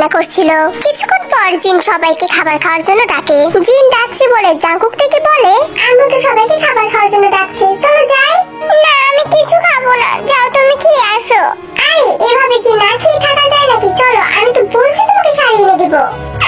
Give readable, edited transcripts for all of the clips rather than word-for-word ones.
রান্না করছিল। কিছুক্ষণ পর জিন সবাইকে খাবার খাওয়ার জন্য ডাকে। জিন ডাকছে বলে জাঙ্কুক থেকে বলে, আমি তো সবাইকে খাবার খাওয়ার জন্য ডাকছি, চলো যাই। না, আমি কিছু খাবো না, যাও তুমি খেয়ে আসো। আরে এভাবে কি না খেয়ে থাকা যায় নাকি? চলো, আমি তো বলছি তোমাকে শাড়ি এনে দিব।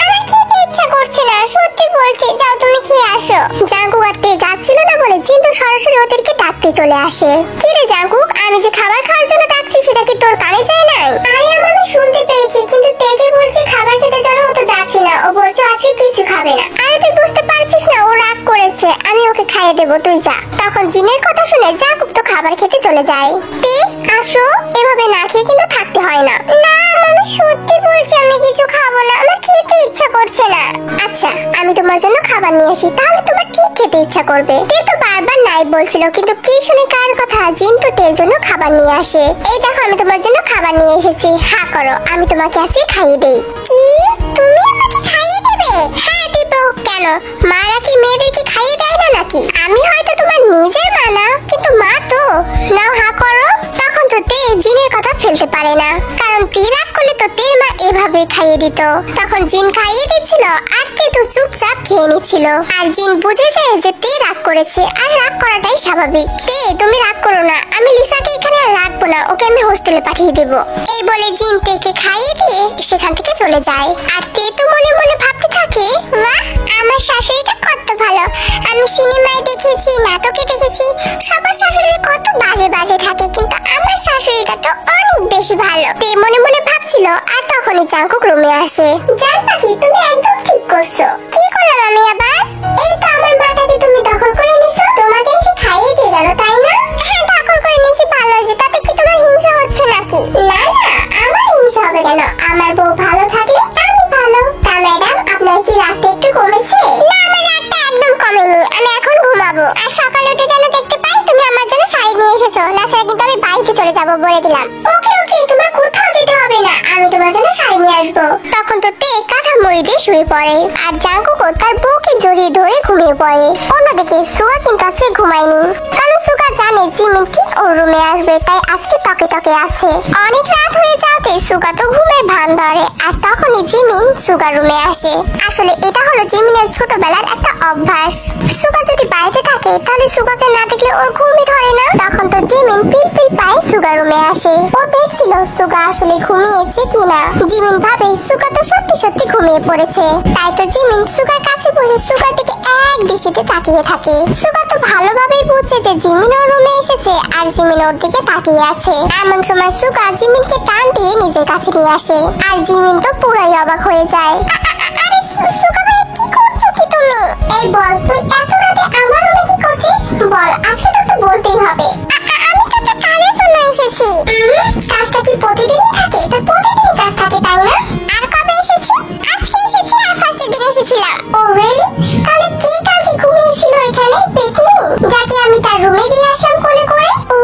আমার খেতে ইচ্ছা করছে না, সত্যি বলছি, যাও তুমি খেয়ে আসো। জাঙ্কুক আর তে যাচ্ছিল না বলে জিন তো সরাসরি ওদেরকে ডাকতে চলে আসে। কি রে জাঙ্কুক, আমি যে খাবার খাওয়ার জন্য ডাকছি সেটা কি তোর কানে যায় নাই? আরে আমি শুনতে পেয়েছি, কিন্তু তেকে বলছি খাবার খেতে চলো, ও তো যাচ্ছে না, ও বলছে আজকে কিছু খাবে না। আরে তুই বুঝতে পারছিস না, ও রাগ করেছে, আমি ওকে খাইয়ে দেবো, তুই যা। তখন জিনের কথা শুনে জাঙ্কুক তো খাবার খেতে চলে যায়। তে আসো, এভাবে না খেয়ে কিন্তু থাকতে হয় না। না আমি সত্যি বলছি, আমি কিছু খাবো না, আমার খেতে ইচ্ছা করছে না। আচ্ছা, আমি তোমার জন্য খাবার নিয়ে আসি, তাহলে তোমার ঠিক খেতে ইচ্ছা করবে। তে তো বারবার নাই বলছিল, কিন্তু কি শুনে কার কথা, জিন তো তের জন্য খাবার নিয়ে আসে। এই দেখো, আমি তোমার জন্য খাবার নিয়ে এসেছি, হা করো, আমি তোমাকে আজকে খাইয়ে দেই। কি, তুমি আমাকে খাইয়ে দেবে? হ্যাঁ দিব। কেন, মারা কি মেয়েদেরকে খাইয়ে দেয় না নাকি? আমি হয়তো তোমার নিজের মা না, কিন্তু মা তো। নাও হা করো। তখন তো তে জিনের কথা ফেলতে পারে না, কারণ তে রাগ করলে তো তের মা এভাবে খাইয়ে দিত। তখন জিন খাইয়ে দিচ্ছিল আর তে তো চুপচাপ খেয়ে নিচ্ছিল। আর জিন বুঝে যায় যে তে রাগ করেছে, আর রাগ করাটাই স্বাভাবিক। তে তুমি রাগ করো না, আমি লিসাকে এখানে আর রাখবো না, ওকে আমি হোস্টেলে পাঠিয়ে দেব। এই বলে জিন তেকে খাইয়ে দিয়ে সেখান থেকে চলে যায়। আর তে তো মনে মনে ভাবতে থাকে, বাহ, আমার শাশুড়িটা কত ভালো। আমি সিনেমায় দেখেছি, নাটকে দেখেছি, সবার শাশুড়ি কত বাজে বাজে থাকে, কিন্তু আমার শাশুড়িটা তো অনেক বেশি ভালো। তে মনে মনে ভাবছিল। আর তখনই জাঙ্কুক রুমে আসে। জান পাখি, তুমি একদম ঠিক করছো। কি করলাম আমি আবার? এই তো আমার মাটাকে তুমি দখল করে নিছো, তোমাকে এসে খাইয়ে দিয়ে গেল, তাই না? হ্যাঁ, দখল করে নিয়েছি, ভালো হয়েছে। তাতে কি তোমার হিংসা হচ্ছে নাকি? না না, আমার হিংসা হবে কেন? আমার বউ ভালো থাকলে আমি ভালো। তা ম্যাডাম, আপনার কি রাতটা একটু কমেছে? না, আমার রাতটা একদম কমেনি, আমি এখন ঘুমাবো। আর সকালে উঠে যেন দেখতে পাই তুমি আমার জন্য শাড়ি নিয়ে এসেছো, না ছাড়া কিন্তু আমি বাড়িতে চলে যাবো, বলে দিলাম। ওকে ওকে, তোমার কোথাও যেতে হবে না, আমি তোমার জন্য শাড়ি নিয়ে আসবো। তখন তো তে কাঁথা মুড়ি দিয়ে শুয়ে পড়ে, আর জাঙ্কুকও তার বউকে জড়িয়ে ধরে ঘুমিয়ে পড়ে। অন্যদিকে সুগা কিন্তু আজকে ঘুমায়নি, কারণ সুগা জানে জিমিন ঠিক ওর রুমে আসবে, তাই আজকে টকে টকে আছে। অনেক রাত হয়ে যাওয়াতে সুগা তো ঘুমের ভান ধরে, আর তখনই জিমিন সুগার রুমে আসে। আসলে এটা হলো জিমিনের ছোটবেলার একটা অভ্যাস। সুগা যদি বাড়িতে থাকে তাহলে সুগাকে না দেখলে ওর ঘুমই ধরে না। তখন তো জিমিন পিলপিল পায়ে সুগার রুমে আসে। ও দেখছিল সুগা আসলে ঘুমিয়েছে কিনা। জিমিন ভাবে সুগা তো সত্যি সত্যি ঘুমিয়ে পড়েছে, তাই তো জিমিন সুগার কাছে বসে সুগার দিকে এক দৃষ্টিতে তাকিয়ে থাকে। সুগা তো ভালোভাবেই বুঝছে যে জিমিন ওর রুমে এসেছে, আর জিমিন ওর দিকে তাকিয়ে আছে। এমন সময় সুগা জিমিনকে টান দিয়ে নিজের কাছে নিয়ে আসে, আর জিমিন তো পুরাই অবাক হয়ে যায়। আরে সুগা ভাই, কি করছো কি তুমি? এই বল, তুই এত রাতে আমার রুমে কি করছিস? বল, আজকে তোকে বলতেই হবে। আমি তো একটা কাজের জন্য এসেছি। কাজটা কি প্রতিদিনই থাকে? তোর প্রতিদিনই কাজ থাকে, তাই না? আর কবে এসেছি? আজকে এসেছি, আর ফার্স্টের দিন এসেছিলাম। ও রিয়েলি? তাহলে কে কালকে ঘুমিয়েছিল এখানে? পেতনি, যাকে আমি তার রুমে দিয়ে আসলাম কোলে করে? ও,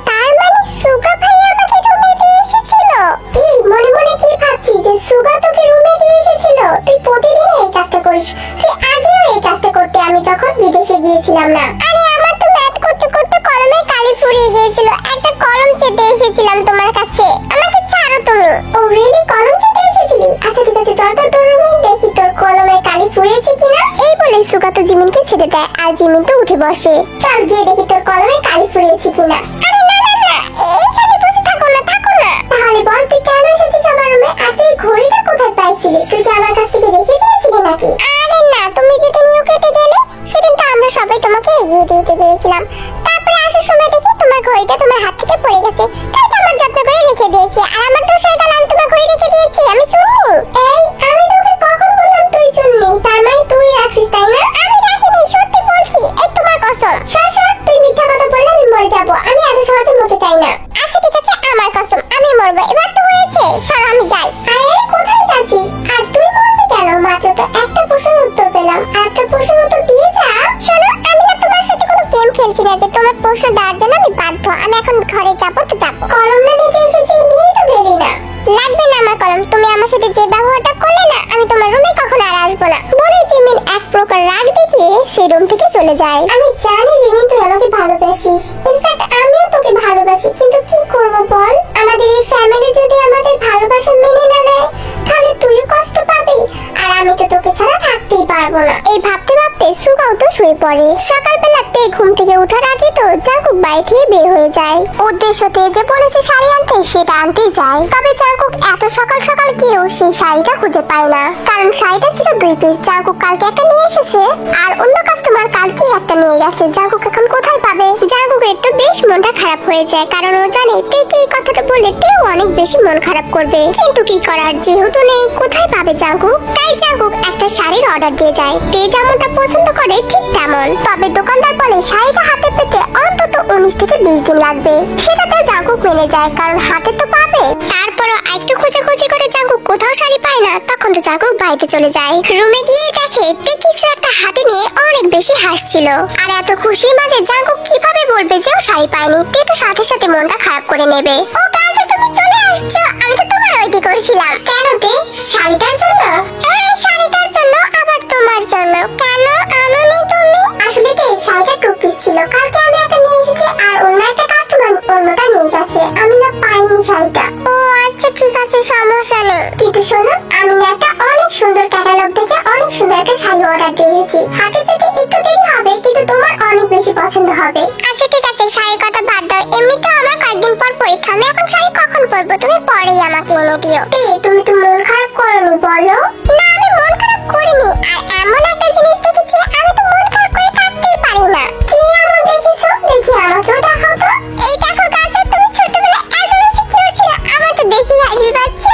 তার মানে সুগা ভাই আমাকে রুমে দিয়ে এসেছিল। কি মনে মনে কি ভাবছিস যে সুগা তোকে রুমে দিয়ে এসেছিল? তুই প্রতিদিন এই কাজটা করিস, তুই আগেও এই কাজটা করতে, আমি যখন বিদেশে গিয়েছিলাম না। আরে আমার তো ম্যাথ করতে করতে কলমের কালি ফুরিয়ে গিয়েছিল, একটা কলম চেতে এসেছিলাম তোমার কাছে, আমাকে ছাড়ো তুমি। ও রিয়েলি, কলম চেতে এসেছিলি? আচ্ছা ঠিক আছে, চল তো তোর রুমে দেখি তোর কলমের কালি ফুরিয়েছে কিনা। এই বলে সুগা তো জিমিনকে ছেড়ে দেয়, আর জিমিন তো উঠে বসে। চল গিয়ে দেখি তোর কলমের কালি ফুরিয়েছে কিনা। আরে না না না, এইখানে বসে থাকো না, থাকো না। তাহলে বল, তুই কেন এসেছিস আমার রুমে? আর তুই ঘড়িটা কোথায় পাইছিলি? তুই কি আমার কাছ থেকে রেখে দিয়েছিলি নাকি? আরে না, তুমি যেদিন ইউকেতে গেলে সেদিন তো আমরা সবাই তোমাকে এগিয়ে দিতে গিয়েছিলাম, তারপরে আসার সময় দেখি তোমার ঘড়িটা তোমার হাত থেকে পড়ে গেছে, তাই তো আমার যত্ন করে রেখে দিয়েছি। আর আমার দোষ হয়ে গেল, আমি তোমার ঘড়ি রেখে দিয়েছি, আমি চুন্নি। এই, আমি তোকে কখন বললাম তুই চুন্নি? তার মানে তুই রাখছিস, তাই না? আমি রাখিনি, সত্যি বলছি, এই তোমার কসম। সর, তুই মিথ্যা কথা বললে আমি মরে যাবো, আমি এত সহজে মরতে চাই না। আচ্ছা ঠিক আছে, আমার কসম, আমি মরবো, এবার তো হয়েছে, সর আমি যাই। আরে কোথায় যাচ্ছিস? আর তুই মরবি কেন? মাত্র তো একটা প্রশ্নের উত্তর পেলাম, আর একটা প্রশ্নের উত্তর দিয়ে যা। শোনো, আমি না তোমার সাথে কোনো গেম খেলছি না যে তোমার প্রশ্ন দেওয়ার জন্য আমি বাধ্য। আমি এখন ঘরে যাবো তো যাবো। কলম না নিতে এসেছি, নিয়েই তো গেলি না। লাগবে না আমার কলম, তুমি আমার সাথে যে ব্যবহারটা করলে না, আমি তোমার রুমে কখনো আর আসবো না। বলে জিমিন এক প্রকার রাগ দেখিয়ে সেই রুম থেকে চলে যায়। আমি জানি জিমিন, তুই আমাকে ভালোবাসিস, ইনফ্যাক্ট আমিও তোকে ভালোবাসি, কিন্তু কি করবো বল, আমাদের এই ফ্যামিলি যদি আমাদের ভালোবাসা মেনে না নেয়, তাহলে তুইও কষ্ট পাবি আর আমি তো তোকে ছাড়া থাকতেই পারবো না। এই ভাবতে ভাবতে সুগাও তো শুয়ে পড়ে। সকালবেলা তে ঘুম থেকে ওঠার আগে তো জাঙ্কুক বাড়ি থেকে বের হয়ে যায়। উদ্দেশ্যতে যে বলেছে শাড়ি আনতে সেটা আনতে যায়। তবে জাঙ্কুক এত সকাল সকাল গিয়েও সেই শাড়িটা খুঁজে পায় না, কারণ শাড়িটা ছিল 2 পিস। জাঙ্কুক কালকে একটা নিয়ে এসেছে আর অন্য কাস্টমার কালকে একটা নিয়ে গেছে। জাঙ্কুক এখন কোথায় পাবে? জাঙ্কুকের তো বেশ মনটা খারাপ হয়ে যায়, কারণ ও জানে তেকে এই কথাটা বললে তেও অনেক বেশি মন খারাপ করবে। কিন্তু কি করার, যেহেতু নেই, কোথায় পাবে জাঙ্কুক? তাই জাঙ্কুক একটা শাড়ির অর্ডার দিয়ে যায়। তে যেমনটা পছন্দ করে ঠিক তেমন। তবে দোকানদার বলে শাড়িটা হাতে পেতে অন্তত 19 থেকে 20 দিন লাগবে। সেটাতে জাঙ্কুক মেনে যায়, কারণ হাতে তো পাবে। তারপরও একটু খোঁজাখুঁজি করে জাঙ্কুক কোথাও শাড়ি পায় না। তখন তো জাঙ্কুক বাড়িতে চলে যায়। রুমে গিয়ে দেখে তে কিছু একটা হাতে নিয়ে অনেক বেশি হাসছিল। আর এত খুশির মাঝে জাঙ্কুক কিভাবে বলবে যে ও শাড়ি পায়নি? তে তো সাথে সাথে মনটা খারাপ করে নেবে। ও কাজে তুমি চলে আসছো, আমি তো তোমার ওয়েটই করছিলাম। কেন তে? শাড়িটার জন্য? হ্যাঁ, শাড়িটার জন্য, আবার তোমার জন্য। কেন আনোনি তুমি? আসলে তে শাড়িটা 2 পিস ছিল, কালকে আমি একটা নিয়ে এসেছি আর অন্য একটা কাস্টমার অন্যটা নিয়ে গেছে। আমি না পাইনি শাড়িটা। ও আচ্ছা, ঠিক আছে, সমস্যা নেই। কিন্তু শোনো, আমি না একটা অনেক সুন্দর ক্যাটালগ দেখে অনেক সুন্দর একটা শাড়ি অর্ডার দিয়েছি। হাতে পেতে একটু দেরি হবে, কিন্তু তোমার অনেক বেশি পছন্দ হবে। আচ্ছা ঠিক আছে, শাড়ির কথা বাদ দাও। এমনিতে আমার কয়েকদিন পর পরীক্ষা, আমি এখন শাড়ি কখন পরবো? তুমি পরেই আমাকে এনে দিও। তুমি তো মন খারাপ করোনি বলো? না, আমি মন খারাপ করিনি। আর এমন একটা জিনিস দেখেছি, আমি তো মন খারাপ করে থাকতেই পারি না। কি এমন দেখেছো? দেখি আমাকেও দেখাও তো। এই দেখো কাছে, তুমি ছোটবেলায় এত বেশি কিউট ছিলে, আমার তো দেখি হাসি পাচ্ছে।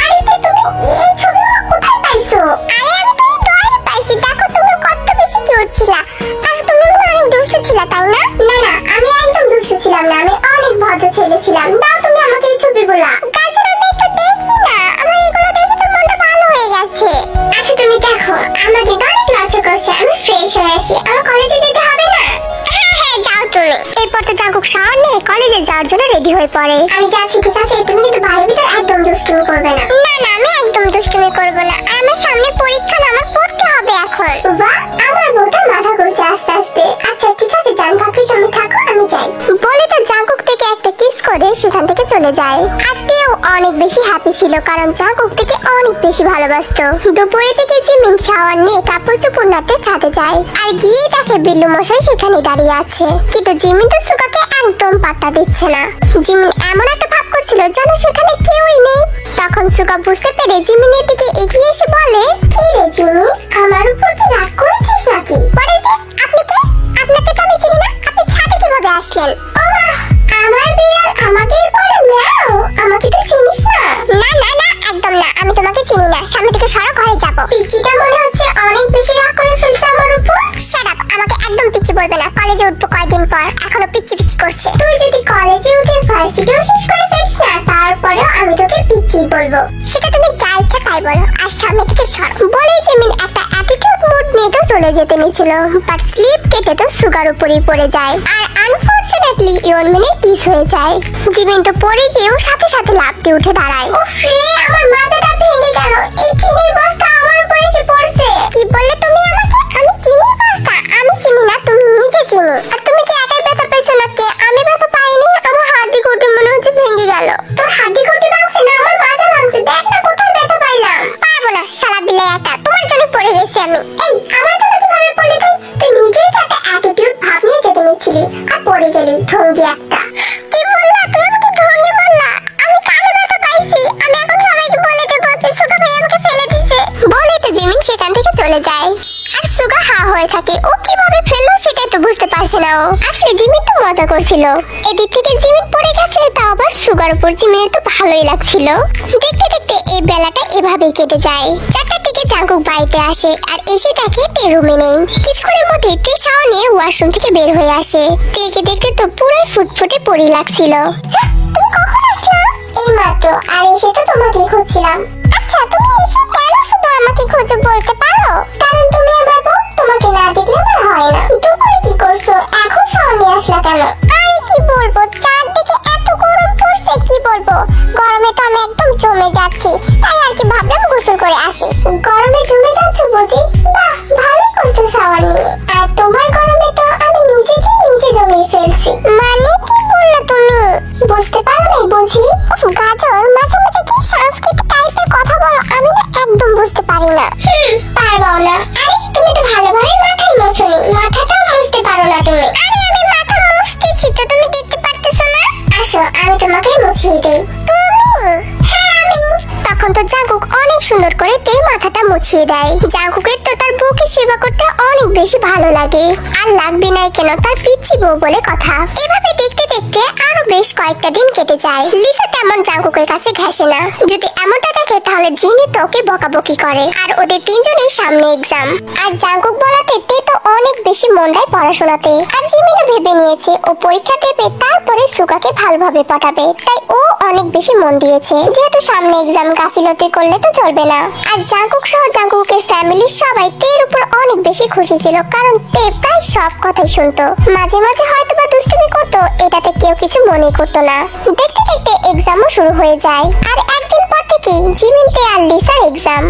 আরে তুমি এই ছবিগুলো কোথায় পাইছো? আরে আমি তো এই ড্রয়িংয়ে পাইছি। দেখো তুমি কত বেশি কিউট ছিলা। আর তুমি অনেক দুষ্টু ছিলা, তাই না? না না, আমি একদম দুষ্টু ছিলাম না, আমি অনেক ভদ্র ছেলে ছিলাম। দাও তুমি আমাকে এই ছবিগুলো। গাছের আমি একটু দেখি না, আমার এগুলো দেখে তো মনটা ভালো হয়ে গেছে। আচ্ছা তুমি দেখো, আমার কিন্তু অনেক লজ্জা করছে, আমি ফ্রেশ হয়ে আসি। আমার কলেজে যেতে হবে না? হ্যাঁ হ্যাঁ, যাও তুমি। এরপর তো জাঙ্কুক শাওয়ার নিয়ে কলেজে যাওয়ার জন্য রেডি হয়ে পড়ে। আমি যাচ্ছি, ঠিক আছে? তুমি কিন্তু বাড়ির ভিতর একদম দুষ্টুমি করবে না। না না, আমি একদম দুষ্টুমি করব না। আমার সামনে পরীক্ষা, না আমার পড়তে হবে এখন। বাহ, আমার বউটা মাথা ঘুরছে আস্তে আস্তে। আচ্ছা ঠিক আছে, জাঙ্কুক তুমি থাকো, আমি যাই। বলে তো জাঙ্কুক থেকে একটা কিস করে সেখান থেকে চলে যায়। আর তেও অনেক বেশি হ্যাপি ছিল, কারণ জাঙ্কুক থেকে অনেক বেশি ভালোবাসতো। দুপুরে থেকে জিমিন শাওয়ার নিয়ে কাপড় চোপড় নাড়তে ছাদে যায়। আর গিয়ে দেখে বিল্লু মশাই সেখানে দাঁড়িয়ে আছে। কিন্তু জিমিন তো সুগাকে একদম পাত্তা দিচ্ছে না। জিমিন এমন একটা ভাব করছিল যেন সেখানে কেউই নেই। তখন সুগা বুঝতে পেরে জিমিনের দিকে এগিয়ে এসে বলে, কি রে জিমিন, আমার উপর কি রাগ করেছিস নাকি? আপনি কে? আপনাকে তো আমি চিনি না, আপনি ছাদে কিভাবে আসলেন? আমার বিড়াল আমাকে বলে ম্যাও, আমাকে তুই চিনিস না? না না না, একদম না, আমি তোমাকে চিনি না। সামনে থেকে সরো, ঘরে যাবো। পিচিটা মনে হচ্ছে অনেক বেশি রাগ করে ফেলছে আমার উপর। শাট আপ, আমাকে একদম পিচি বলবে না। কলেজে উঠবো কয়েকদিন পর, এখনো পিচি পিচি করছে। তুই যদি কলেজে উঠে ভার্সিটিও শেষ করে ফেলিস না, তারপরেও আমি তোকে পিচি বলবো। সেটা তুমি যা ইচ্ছা তাই বলো, আর সামনে থেকে সরো। বলে জিমিন একটা অ্যাটিটিউড মুড নিয়ে তো চলে যেতে নিয়েছিল, বাট স্লিপ কেটে তো সুগার উপরই পড়ে যায়। আর আনফরচুনেটলি ইয়নমিনের কিস হয়ে যায়। জিমিন তো পড়ে গিয়েও সাথে সাথে লাফ দিয়ে উঠে দাঁড়ায়। উফ রে, আমার মাথাটা ভেঙে গেল। এই চিনির বস্তা আমার উপর এসে পড়ছে। কি বললে তুমি আমাকে? আমি চিনির বস্তা? আমি চিনি না, তুমি নিজে চিনি। আর তুমি কি একাই ব্যথা পেয়েছো নাকি? আমি ব্যথা পাইনি, আমার হাড্ডি গুটি মনে হচ্ছে ভেঙে গেল। তোর হাড্ডি গুটি ভাঙছে না, আমার মাজা ভাঙছে। দেখ না কোথায় ব্যথা পাইলাম। পারবো না, শালা বিলাই একটা, তোমার জন্য পড়ে গেছি আমি। এই আমার জন্য কিভাবে পড়লি তুই? তুই নিজেই তো একটা অ্যাটিটিউড ভাব নিয়ে যেতে নিচ্ছিলি, আর পড়ে গেলি ঢঙ্গি একটা। কি বললা তুই? আমাকে ঢঙ্গি বললা? আমি কানে ব্যথা পাইছি, আমি এখন সবাইকে বলে দেবো যে সুগা ভাই আমাকে ফেলে দিয়েছে। বলে তো জিমিন সেখান থেকে চলে যায়। আর সুগা হা হয়ে থাকে, ও কিভাবে ফেললো সেটাই তো বুঝতে পারছে না ও। আসলে জিমিন তো মজা করছিল। এদিক থেকে জিমিন পড়ে গেছে, তা আবার সুগার উপর জিমিনের তো ভালোই লাগছিল। দেখতে দেখতে এই বেলাটা এভাবেই কেটে যায়। 4টার দিকে জাঙ্কুক বাড়িতে আসে, আর এসে দেখে তে রুমে নেই। কিছুক্ষণের মধ্যে তে শাওয়ার নিয়ে ওয়াশরুম থেকে বের হয়ে আসে। তেকে দেখতে তো পুরোই ফুটফুটে পরি লাগছিল। তুমি কখন আসলা? এই মাত্র, আর এসে তো তোমাকেই খুঁজছিলাম। আচ্ছা, তুমি এসে কেন শুধু আমাকে খুঁজে বলতে পারো? কারণ তুমি আমার বউ, তোমাকে না দেখলে আমার হয় না। দুপুরে কি করছো? এখন শাওয়ার নিয়ে আসলা কেন? আমি কি বলবো, চারদিকে এত গরম পড়ছে, কি বলবো। গরমে তো আমি একদম জমে যাচ্ছি, তাই আর কি ভাবলাম গোসল করে আসি। গরমে জমে যাচ্ছ বুঝি? বাহ, ভালোই করছো শাওয়ার নিয়ে। আর তোমার গরমে তো আমি নিজেকে নিজে জমিয়ে ফেলছি। মানে কি বললো তুমি? বুঝতে পারো নাই বুঝি? গাজর, মাঝে মাঝে কি সাংস্কৃতিক টাইপের কথা বলো, মুছিয়ে দেয়। জাঙ্কুকের তো তার বউকে সেবা করতে অনেক বেশি ভালো লাগে, আর লাগবে না কেন তার পিচ্চি বউ বলে কথা। এভাবে দেখতে দেখতে আরো বেশ কয়েকটা দিন কেটে যায়। লিসা তেমন জাঙ্কুকের কাছে ঘেঁষে না। যদি এমনটা দেখে তাহলে জিনি তো ওকে বকাবকি করে। আর ওদের তিনজনের সামনে এক্সাম, আর জাঙ্কুক বলাতে তে তো অনেক বেশি মন দেয় পড়াশোনাতে। আর জিমিনও ভেবে নিয়েছে ও পরীক্ষা দেবে, তারপরে সুগাকে ভালোভাবে পটাবে, তাই ও অনেক বেশি মন দিয়েছে। যেহেতু সামনে এক্সাম, গাফিলতি করলে তো চলবে না। আর জাঙ্কুক সহ জাঙ্কুকের ফ্যামিলির সবাই তের উপর অনেক বেশি খুশি ছিল, কারণ তে প্রায় সব কথাই শুনতো। মাঝে মাঝে হয়তো বা দুষ্টুমি করতো, এটাতে কেউ কিছু মনে করতো না। দেখতে দেখতে এক্সামও শুরু হয়ে যায়, আর একদিন পর থেকেই জিমিন, তে আর লিসার এক্সাম।